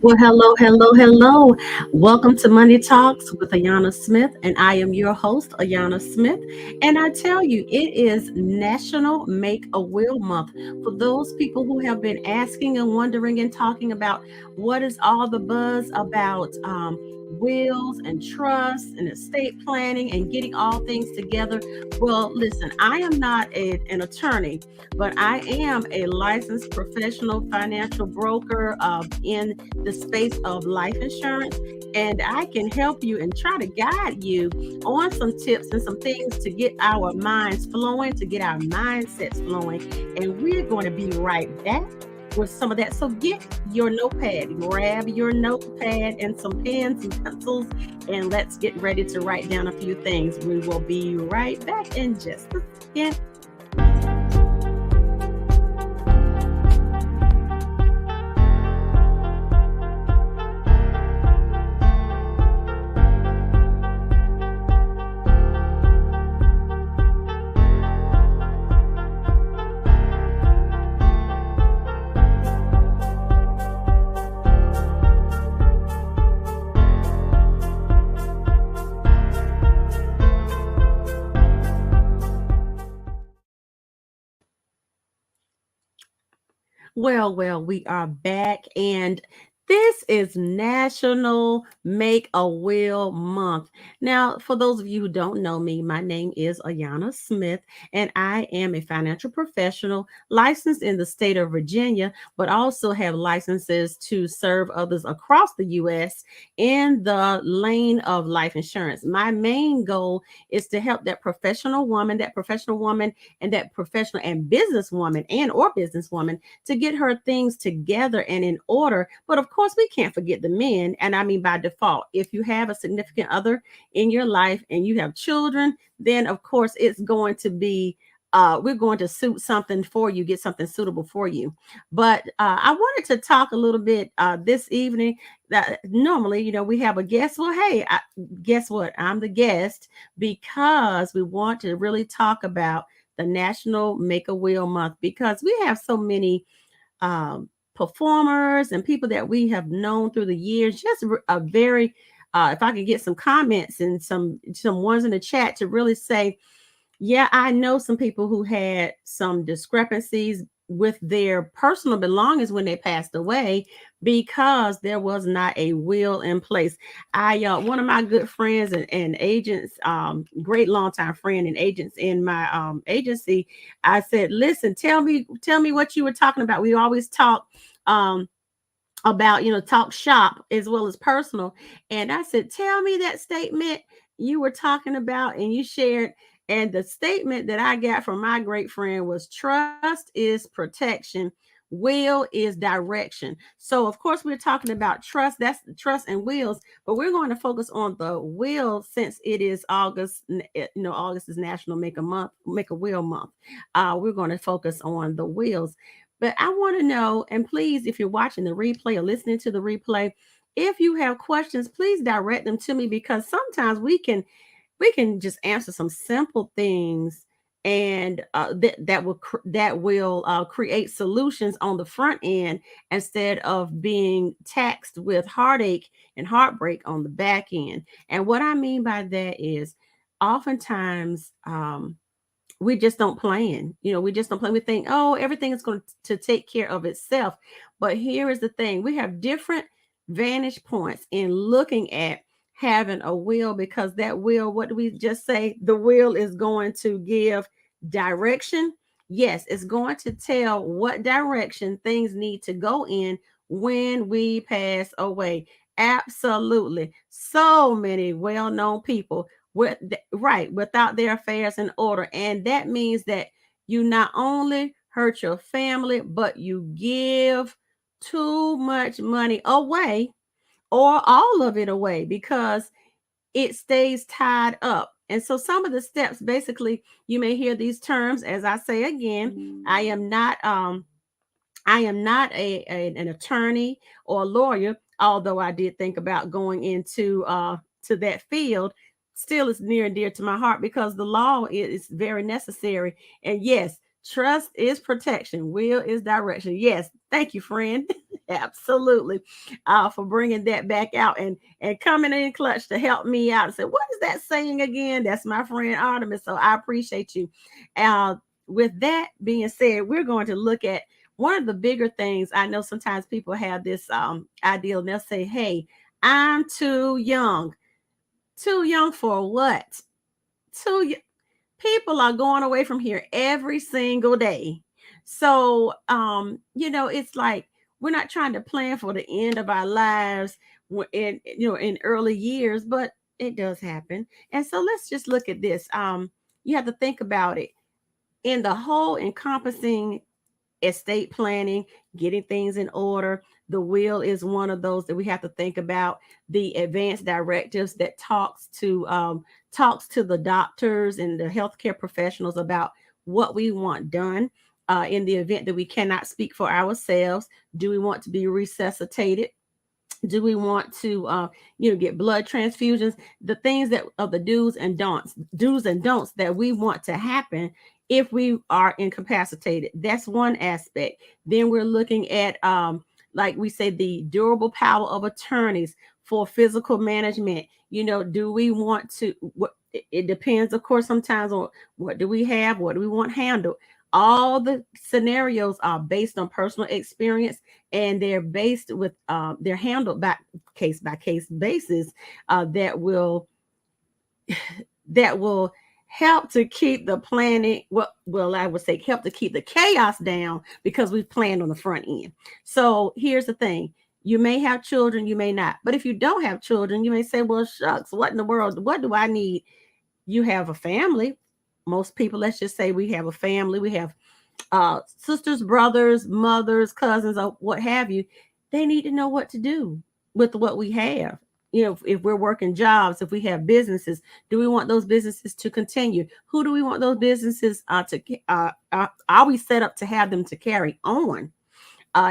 Well, hello, hello, hello. Welcome to Money Talks with Ayanna Smith, and I am your host, Ayanna Smith. And I tell you, it is National Make a Will Month. For those people who have been asking and wondering and talking about what is all the buzz about wills and trusts and estate planning and getting all things together. Well, listen, I am not an attorney, but I am a licensed professional financial broker in the space of life insurance. And I can help you and try to guide you on some tips and some things to get our minds flowing, to get our mindsets flowing. And we're going to be right back with some of that. So get your notepad, grab your notepad and some pens and pencils, and let's get ready to write down a few things. We will be right back in just a second. Well, we are back, and this is National Make a Will Month. Now, for those of you who don't know me, my name is Ayanna Smith, and I am a financial professional licensed in the state of Virginia, but also have licenses to serve others across the U.S. in the lane of life insurance. My main goal is to help that professional woman, and that professional and businesswoman and or businesswoman to get her things together and in order. But of course, we can't forget the men. And I mean, by default, if you have a significant other in your life and you have children, then of course it's going to be. We're going to suit something for you, get something suitable for you. But I wanted to talk a little bit this evening. That normally, we have a guest. Well, hey, guess what? I'm the guest because we want to really talk about the National Make a Will Month because we have so many performers and people that we have known through the years. Just a very, if I could get some comments and some ones in the chat to really say, yeah, I know some people who had some discrepancies with their personal belongings when they passed away because there was not a will in place. I One of my good friends and agents, great longtime friend and agents in my agency, I said, listen, tell me what you were talking about. We always talk about, talk shop as well as personal. And I said, tell me that statement you were talking about and you shared. And the statement that I got from my great friend was trust is protection, will is direction. So of course we're talking about trust, that's trust and wills, but we're going to focus on the will since it is August. August is National Make a Will Month. We're going to focus on the wills. But I want to know, and please, if you're watching the replay or listening to the replay, if you have questions, please direct them to me because sometimes we can just answer some simple things and that will create solutions on the front end instead of being taxed with heartache and heartbreak on the back end. And what I mean by that is oftentimes we just don't plan. We just don't plan. We think, oh, everything is going to take care of itself. But here is the thing: we have different vantage points in looking at having a will because that will, what do we just say? The will is going to give direction. Yes, it's going to tell what direction things need to go in when we pass away. Absolutely. So many well-known people right, without their affairs in order. And that means that you not only hurt your family, but you give too much money away or all of it away because it stays tied up. And so some of the steps, basically, you may hear these terms. As I say again, I am not an attorney or a lawyer, although I did think about going into to that field. Still, it's near and dear to my heart because the law is very necessary. And yes, trust is protection, will is direction. Yes, thank you, friend. Absolutely. For bringing that back out and coming in clutch to help me out and say, what is that saying again? That's my friend Artemis. So I appreciate you. Uh, with that being said, we're going to look at one of the bigger things. I know sometimes people have this ideal and they'll say, hey, I'm too young. Too young for what? Too People are going away from here every single day. So, it's like we're not trying to plan for the end of our lives in early years, but it does happen. And so let's just look at this. You have to think about it in the whole encompassing estate planning, getting things in order. The will is one of those that we have to think about. The advanced directives that talks to the doctors and the healthcare professionals about what we want done in the event that we cannot speak for ourselves. Do we want to be resuscitated? Do we want to get blood transfusions? The things that of the do's and don'ts that we want to happen if we are incapacitated. That's one aspect. Then we're looking at like we say, the durable power of attorneys for physical management. Do we want to what it depends, of course, sometimes on what do we have, what do we want handled. All the scenarios are based on personal experience, and they're based with they're handled by case basis that will help to keep the planet, I would say help to keep the chaos down, because we've planned on the front end. So here's the thing. You may have children, you may not. But if you don't have children, you may say, well, shucks, what in the world? What do I need? You have a family. Most people, let's just say we have a family. We have sisters, brothers, mothers, cousins, or what have you. They need to know what to do with what we have. If we're working jobs, if we have businesses, do we want those businesses to continue? Who do we want those businesses are we set up to have them to carry on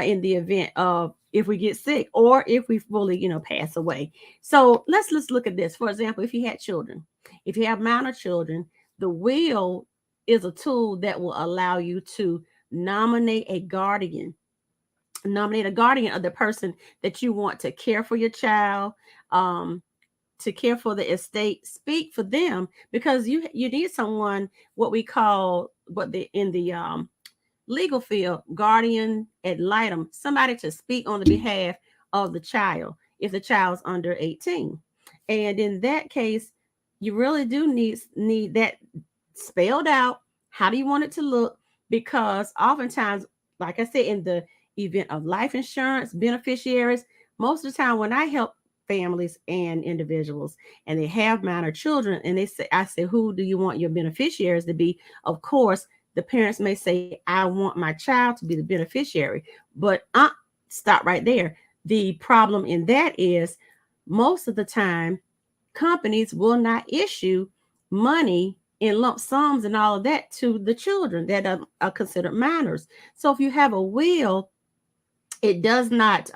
in the event of if we get sick or if we fully, pass away? So let's look at this. For example, if you had children, if you have minor children, the will is a tool that will allow you to nominate a guardian of the person that you want to care for your child, to care for the estate, speak for them, because you need someone, what we call, in the legal field, guardian ad litem, somebody to speak on the behalf of the child if the child's under 18. And in that case, you really do need that spelled out. How do you want it to look? Because oftentimes, like I said, in the event of life insurance beneficiaries, most of the time when I help families and individuals and they have minor children and I say, who do you want your beneficiaries to be? Of course, the parents may say, I want my child to be the beneficiary, but stop right there. The problem in that is most of the time companies will not issue money in lump sums and all of that to the children that are considered minors. So if you have a will, it does not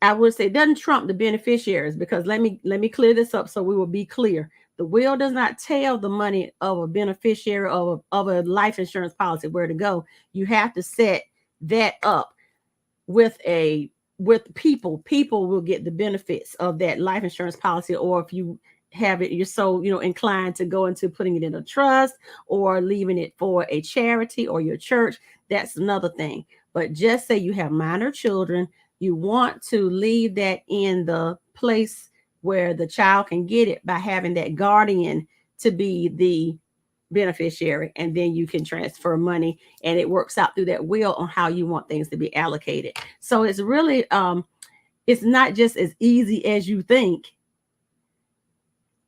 I would say it doesn't trump the beneficiaries, because let me clear this up so we will be clear. The will does not tell the money of a beneficiary of a life insurance policy where to go. You have to set that up with people. People will get the benefits of that life insurance policy, or if you have it, you're so inclined to go into putting it in a trust or leaving it for a charity or your church, that's another thing. But just say you have minor children, you want to leave that in the place where the child can get it by having that guardian to be the beneficiary, and then you can transfer money and it works out through that will on how you want things to be allocated. So it's really it's not just as easy as you think,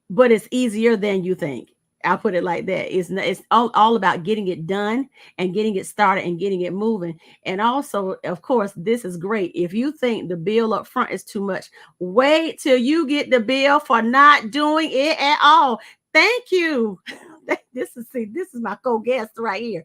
but it's easier than you think. I'll put it like that. It's all about getting it done and getting it started and getting it moving. And also, of course, this is great. If you think the bill up front is too much, wait till you get the bill for not doing it at all. Thank you. This is my co-guest right here.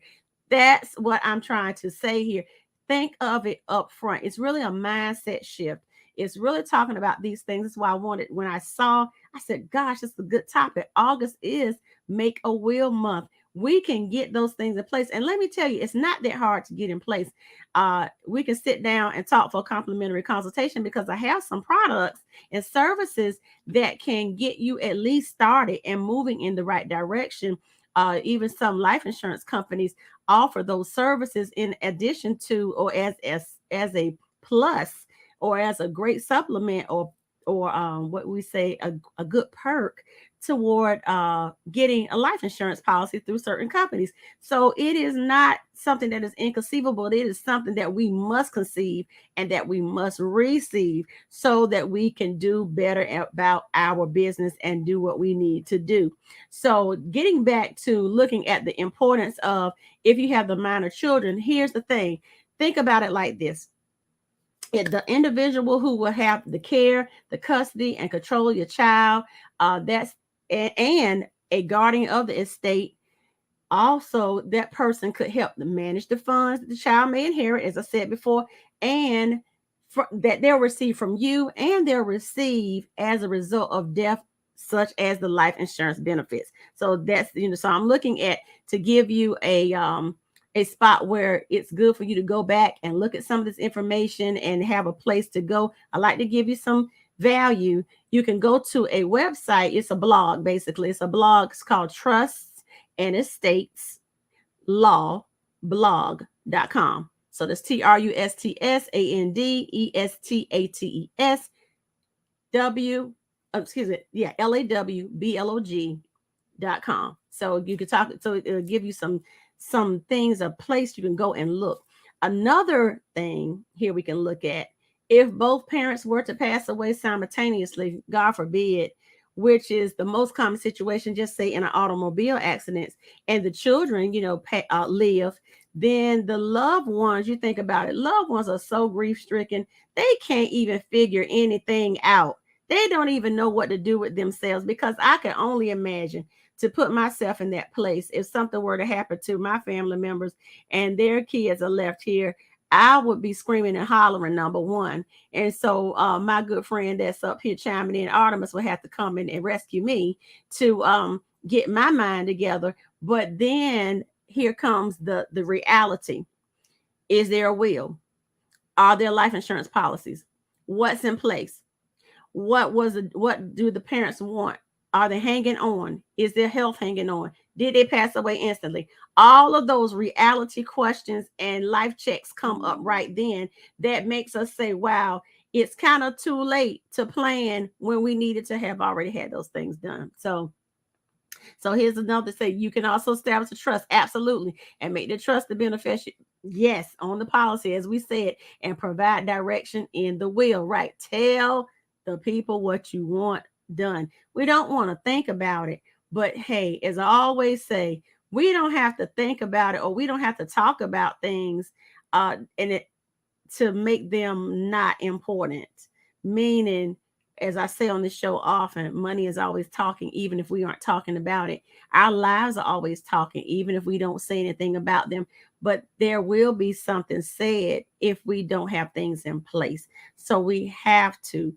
That's what I'm trying to say here. Think of it up front. It's really a mindset shift. It's really talking about these things. That's why I wanted, when I said, gosh, it's a good topic. August is Make a Will Month. we can get those things in place. And let me tell you, it's not that hard to get in place. We can sit down and talk for a complimentary consultation, because I have some products and services that can get you at least started and moving in the right direction. Even some life insurance companies offer those services in addition to, or as a plus, or as a great supplement, or what we say, a good perk toward getting a life insurance policy through certain companies. So it is not something that is inconceivable. It is something that we must conceive and that we must receive, so that we can do better about our business and do what we need to do. So getting back to looking at the importance of, if you have the minor children, here's the thing. Think about it like this. The individual who will have the care, the custody, and control of your child, that's and a guardian of the estate. Also, that person could help to manage the funds that the child may inherit, as I said before, and that they'll receive from you, and they'll receive as a result of death, such as the life insurance benefits. So that's, so I'm looking at to give you a spot where it's good for you to go back and look at some of this information and have a place to go. I like to give you some value. You can go to a website. It's a blog, basically. It's a blog. It's called Trusts and Estates Law blog.com. So that's TRUSTSANDESTATES LAWBLOG.com. So you can talk, so it'll give you some things, a place you can go and look. Another thing here we can look at, if both parents were to pass away simultaneously, God forbid, which is the most common situation, just say in an automobile accident, and the children, live, then the loved ones, you think about it, loved ones are so grief-stricken, they can't even figure anything out. They don't even know what to do with themselves, because I can only imagine, to put myself in that place, if something were to happen to my family members and their kids are left here, I would be screaming and hollering, number one. And so my good friend that's up here chiming in, Artemis, will have to come in and rescue me to get my mind together. But then here comes the reality. Is there a will? Are there life insurance policies? What's in place? What do the parents want? Are they hanging on? Is their health hanging on? Did they pass away instantly? All of those reality questions and life checks come up right then. That makes us say, wow, it's kind of too late to plan when we needed to have already had those things done. So here's another say, you can also establish a trust, absolutely, and make the trust the beneficiary, yes, on the policy, as we said, and provide direction in the will, right? Tell the people what you want done. We don't want to think about it, but hey, as I always say, we don't have to think about it, or we don't have to talk about things and it to make them not important. Meaning, as I say on this show often, money is always talking, even if we aren't talking about it. Our lives are always talking, even if we don't say anything about them. But there will be something said if we don't have things in place. So we have to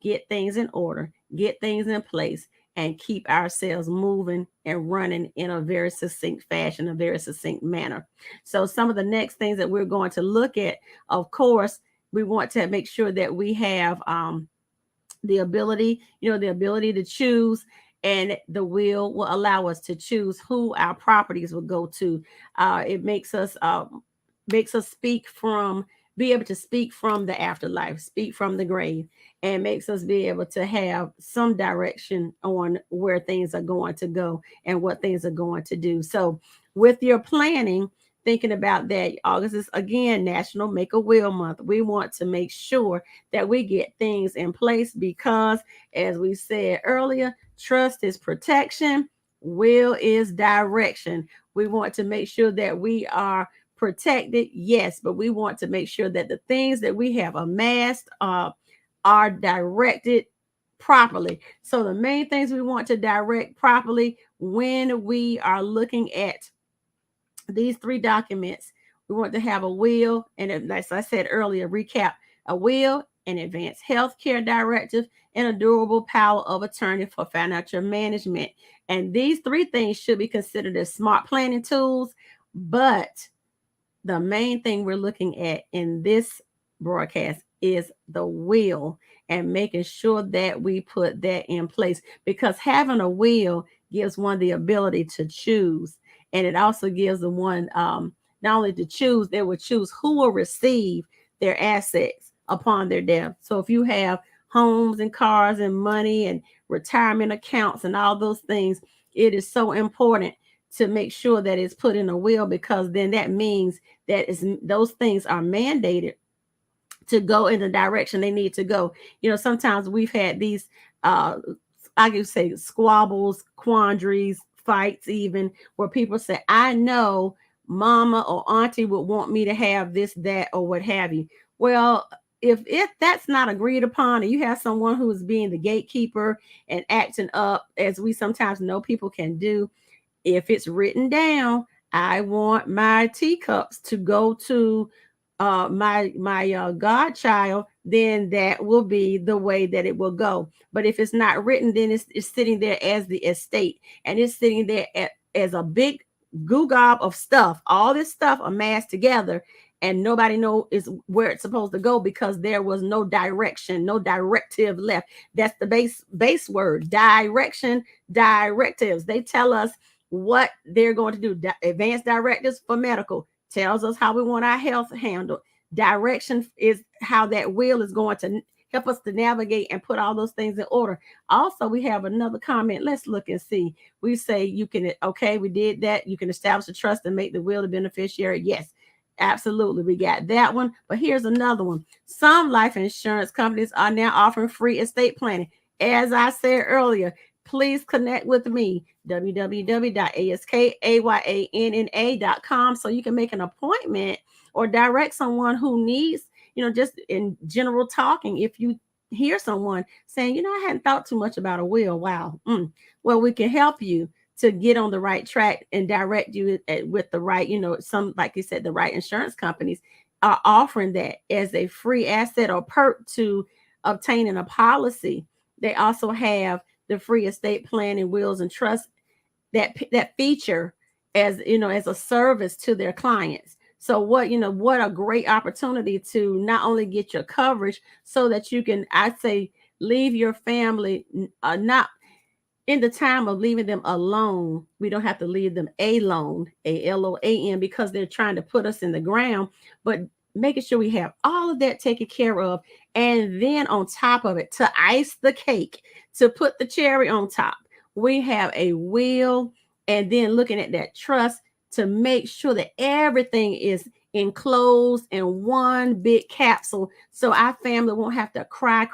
get things in order, get things in place, and keep ourselves moving and running in a very succinct fashion, a very succinct manner. So some of the next things that we're going to look at, of course, we want to make sure that we have the ability to choose, and the will allow us to choose who our properties will go to. It makes us be able to speak from the afterlife, speak from the grave, and makes us be able to have some direction on where things are going to go and what things are going to do. So with your planning, thinking about that, August is again National Make a Will Month. We want to make sure that we get things in place because, as we said earlier, trust is protection, will is direction. We want to make sure that we are protected, yes, but we want to make sure that the things that we have amassed are directed properly. So the main things we want to direct properly when we are looking at these three documents, we want to have a will, and as I said earlier, recap, a will an advanced healthcare directive, and a durable power of attorney for financial management. And these three things should be considered as smart planning tools. But the main thing we're looking at in this broadcast is the will and making sure that we put that in place, because having a will gives one the ability to choose, and it also gives the one not only to choose, they will choose who will receive their assets upon their death. So if you have homes and cars and money and retirement accounts and all those things, it is so important to make sure that it's put in a will, because then that means that is those things are mandated to go in the direction they need to go. Sometimes we've had these I could say squabbles, quandaries, fights, even where people say, I know mama or auntie would want me to have this, that, or what have you. Well, if that's not agreed upon, and you have someone who is being the gatekeeper and acting up, as we sometimes know people can do, if it's written down, I want my teacups to go to my godchild, then that will be the way that it will go. But if it's not written, then it's sitting there as the estate, and it's sitting there as a big goo gob of stuff, all this stuff amassed together, and nobody knows is where it's supposed to go, because there was no direction, no directive left. That's the base word: direction, directives. They tell us what they're going to do. Advanced directives for medical tells us how we want our health handled. Direction is how that will is going to help us to navigate and put all those things in order. Also, we have another comment. Let's look and see. We say you can, okay, we did that. You can establish a trust and make the will the beneficiary. Yes, absolutely. We got that one. But here's another one. Some life insurance companies are now offering free estate planning. As I said earlier, please connect with me, www.askayanna.com, so you can make an appointment or direct someone who needs, just in general talking. If you hear someone saying, I hadn't thought too much about a will. Wow. Well, we can help you to get on the right track and direct you with the right, some, like you said, the right insurance companies are offering that as a free asset or perk to obtaining a policy. They also have the free estate planning, wills, and trust that feature as a service to their clients. So what a great opportunity to not only get your coverage so that you can, I'd say, leave your family not in the time of leaving them alone. We don't have to leave them alone, ALOAN, because they're trying to put us in the ground, but making sure we have all of that taken care of. And then on top of it, to ice the cake, to put the cherry on top, we have a will, and then looking at that trust to make sure that everything is enclosed in one big capsule, so our family won't have to cry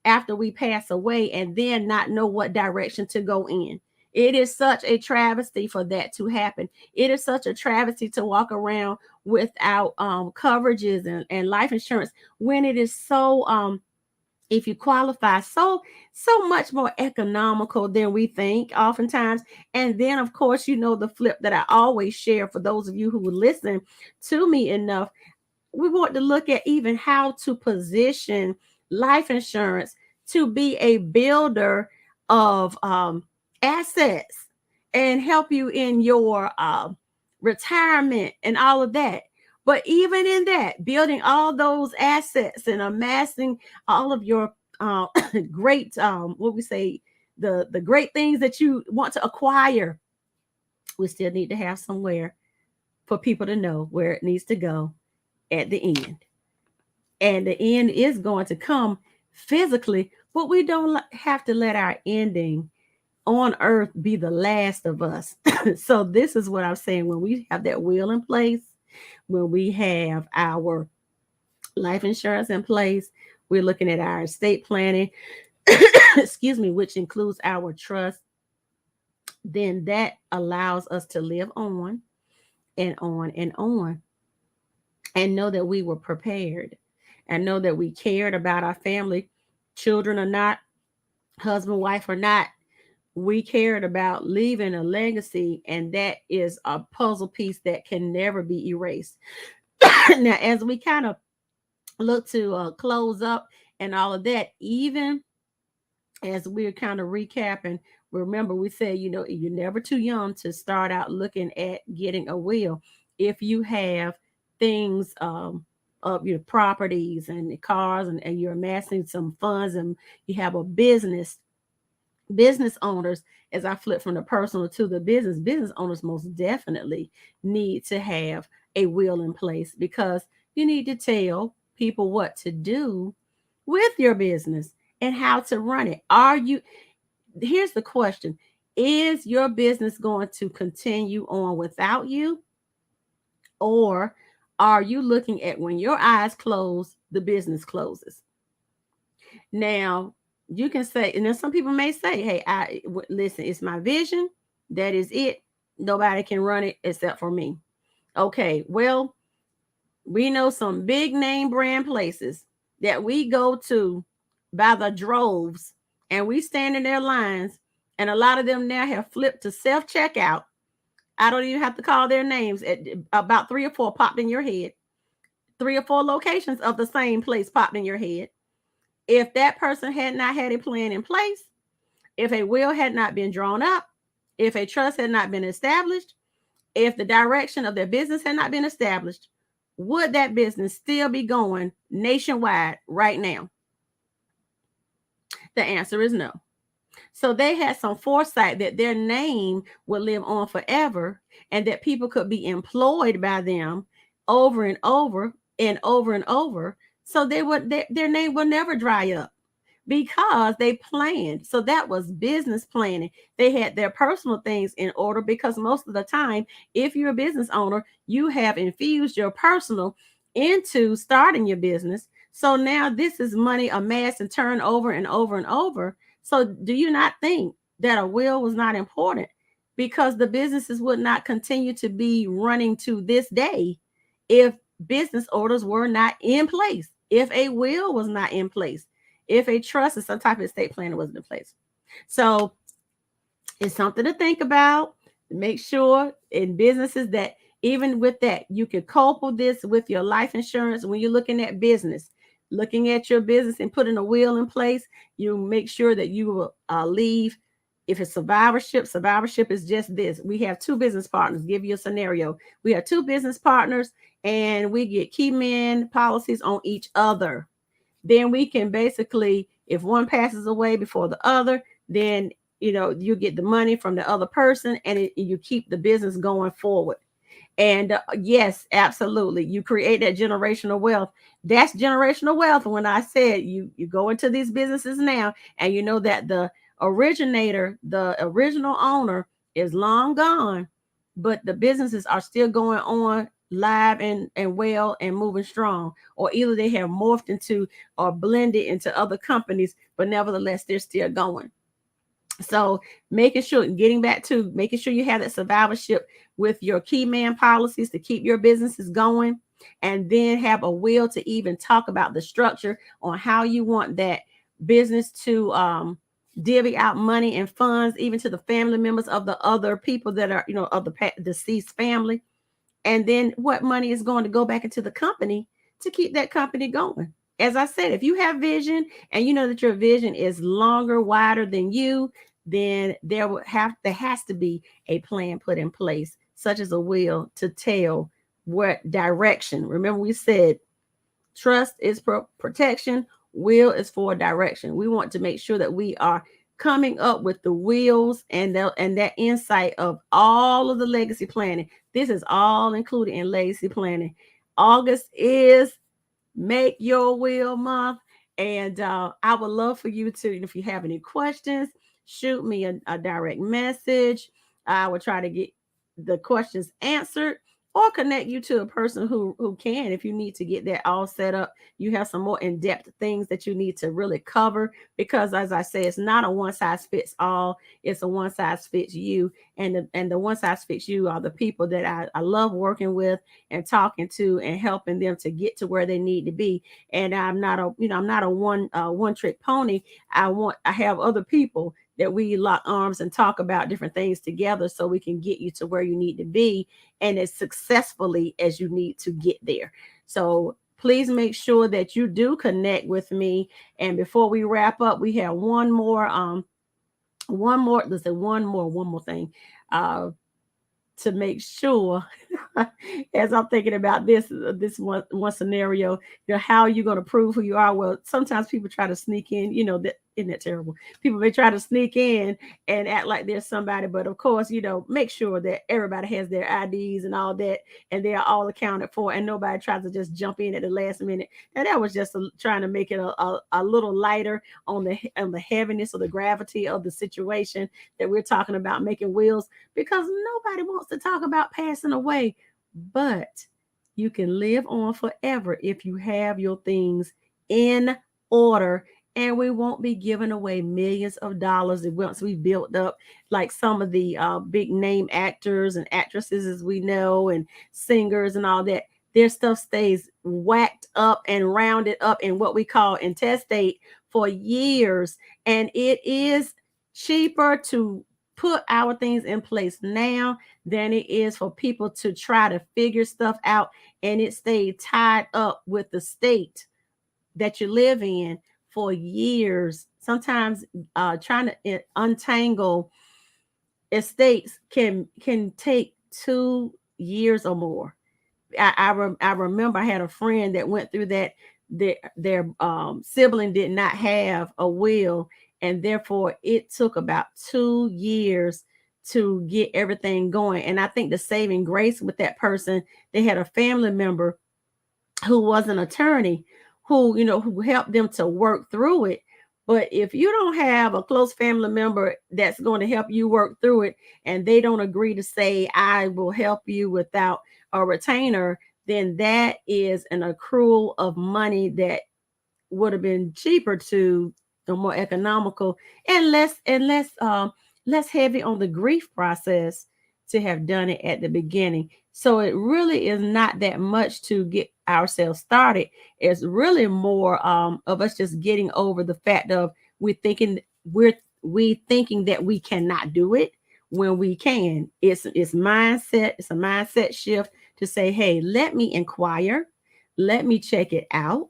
after we pass away and then not know what direction to go in. It is such a travesty for that to happen. It is such a travesty to walk around without coverages and life insurance when it is so if you qualify, so much more economical than we think oftentimes. And then of course, the flip that I always share for those of you who would listen to me enough, we want to look at even how to position life insurance to be a builder of assets and help you in your retirement and all of that. But even in that, building all those assets and amassing all of your great, what we say, the great things that you want to acquire, we still need to have somewhere for people to know where it needs to go at the end. And the end is going to come physically, but we don't have to let our ending on earth be the last of us. So this is what I'm saying. When we have that will in place, when we have our life insurance in place, we're looking at our estate planning, excuse me, which includes our trust, then that allows us to live on and on and on, and know that we were prepared, and know that we cared about our family, children or not, husband, wife or not. We cared about leaving a legacy, and that is a puzzle piece that can never be erased. Now, as we kind of look to close up and all of that. Even as we're kind of recapping, remember we said, you're never too young to start out looking at getting a will. If you have things of your properties and cars, and you're amassing some funds, and you have a business owners, as I flip from the personal to the business owners most definitely need to have a will in place, because you need to tell people what to do with your business and how to run it. Here's the question: is your business going to continue on without you, or are you looking at when your eyes close, the business closes? Now, you can say, and then some people may say, hey, listen, it's my vision. That is it. Nobody can run it except for me. Okay, well, we know some big name brand places that we go to by the droves, and we stand in their lines, and a lot of them now have flipped to self checkout. I don't even have to call their names. At about 3 or 4 popped in your head. 3 or 4 locations of the same place popped in your head. If that person had not had a plan in place, if a will had not been drawn up, if a trust had not been established, if the direction of their business had not been established, would that business still be going nationwide right now? The answer is no. So they had some foresight that their name would live on forever, and that people could be employed by them over and over and over and over. So their name will never dry up, because they planned. So that was business planning. They had their personal things in order, because most of the time, if you're a business owner, you have infused your personal into starting your business. So now this is money amassed and turned over and over and over. So do you not think that a will was not important? Because the businesses would not continue to be running to this day if business orders were not in place, if a will was not in place, if a trust and some type of estate plan wasn't in place. So it's something to think about. Make sure in businesses that even with that, you can couple this with your life insurance. When you're looking at business, looking at your business and putting a will in place, you make sure that you will leave. If it's survivorship is just this. We have 2 business partners. Give you a scenario. We have 2 business partners, and we get key man policies on each other. Then we can basically, if one passes away before the other, then you get the money from the other person, and you keep the business going forward. And yes, absolutely, you create that generational wealth. That's generational wealth. When I said you go into these businesses now, and you know that the originator, the original owner, is long gone, but the businesses are still going on live and well and moving strong, or either they have morphed into or blended into other companies, but nevertheless they're still going. So getting back to making sure you have that survivorship with your key man policies to keep your businesses going, and then have a will to even talk about the structure on how you want that business to divvy out money and funds, even to the family members of the other people that are, of the deceased family. And then what money is going to go back into the company to keep that company going. As I said, if you have vision and you know that your vision is longer, wider than you, then there has to be a plan put in place, such as a will, to tell what direction. Remember, we said trust is for protection, will is for direction. We want to make sure that we are coming up with the wheels and that insight of all of the legacy planning. This is all included in legacy planning. August is Make Your Will month, and I would love for you to, if you have any questions, shoot me a direct message. I will try to get the questions answered, or connect you to a person who can. If you need to get that all set up, you have some more in-depth things that you need to really cover, because as I say, it's not a one size fits all, it's a one size fits you. And the one size fits you are the people that I love working with and talking to and helping them to get to where they need to be. And I'm not a one trick pony. I have other people that we lock arms and talk about different things together, so we can get you to where you need to be, and as successfully as you need to get there. So please make sure that you do connect with me. And before we wrap up, we have let's say one more thing. To make sure as I'm thinking about this one scenario, how are you going to prove who you are? Well, sometimes people try to sneak in, that isn't that terrible? People may try to sneak in and act like there's somebody, but of course, make sure that everybody has their IDs and all that, and they are all accounted for, and nobody tries to just jump in at the last minute. And that was just trying to make it a little lighter on the heaviness or the gravity of the situation that we're talking about making wills, because nobody wants to talk about passing away, but you can live on forever if you have your things in order, and we won't be giving away millions of dollars once we built up like some of the big name actors and actresses, as we know, and singers and all that. Their stuff stays whacked up and rounded up in what we call intestate for years, and it is cheaper to put our things in place now than it is for people to try to figure stuff out and it stayed tied up with the state that you live in for years. Sometimes trying to untangle estates can take 2 years or more. I remember I had a friend that went through that. Their sibling did not have a will, and therefore it took about 2 years to get everything going. And I think the saving grace with that person, they had a family member who was an attorney who helped them to work through it. But if you don't have a close family member that's going to help you work through it, and they don't agree to say, I will help you without a retainer, then that is an accrual of money that would have been cheaper to the more economical and less heavy on the grief process to have done it at the beginning. So it really is not that much to get ourselves started. It's really more of us just getting over the fact of we thinking that we cannot do it when we can. It's mindset. It's a mindset shift to say, hey, let me inquire, let me check it out,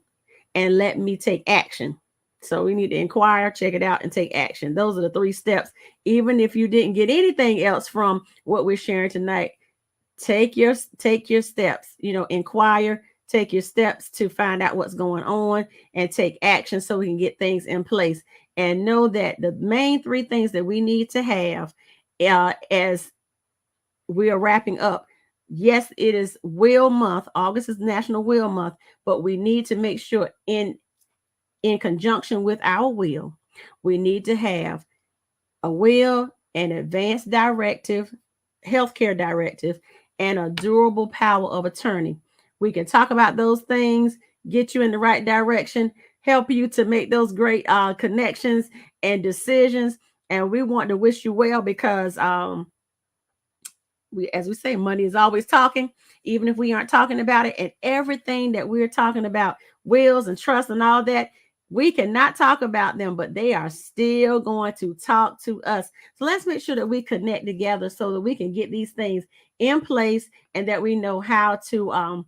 and let me take action. So we need to inquire, check it out, and take action. Those are the 3 steps. Even if you didn't get anything else from what we're sharing tonight, take your steps. Inquire, take your steps to find out what's going on, and take action so we can get things in place. And know that the main 3 things that we need to have as we are wrapping up. Yes, it is Will Month. August is National Will Month, but we need to make sure in conjunction with our will, we need to have a will, an advanced directive, healthcare directive, and a durable power of attorney. We can talk about those things, get you in the right direction, help you to make those great connections and decisions. And we want to wish you well, because as we say, money is always talking, even if we aren't talking about it. And everything that we're talking about, wills and trust and all that, we cannot talk about them, but they are still going to talk to us. So let's make sure that we connect together so that we can get these things in place, and that we know how to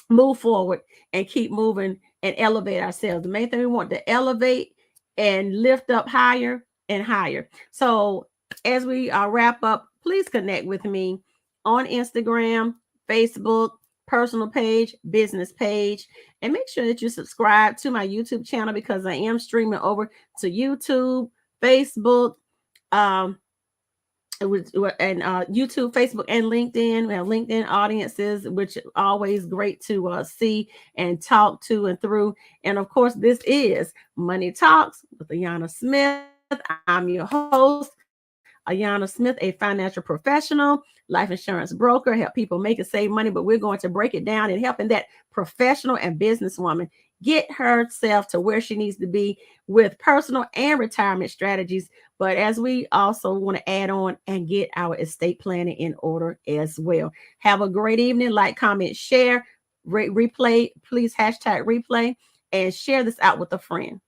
move forward and keep moving and elevate ourselves. The main thing, we want to elevate and lift up higher and higher. So as we wrap up, please connect with me on Instagram, Facebook, personal page, business page, and make sure that you subscribe to my YouTube channel, because I am streaming over to YouTube, Facebook, and YouTube, Facebook, and LinkedIn. We have LinkedIn audiences, which are always great to see and talk to and through. And of course, this is Money Talks with Ayanna Smith. I'm your host, Ayanna Smith, a financial professional, life insurance broker, help people make and save money, but we're going to break it down and helping that professional and businesswoman get herself to where she needs to be with personal and retirement strategies. But as we also want to add on and get our estate planning in order as well. Have a great evening. Like, comment, share, replay, please hashtag replay, and share this out with a friend.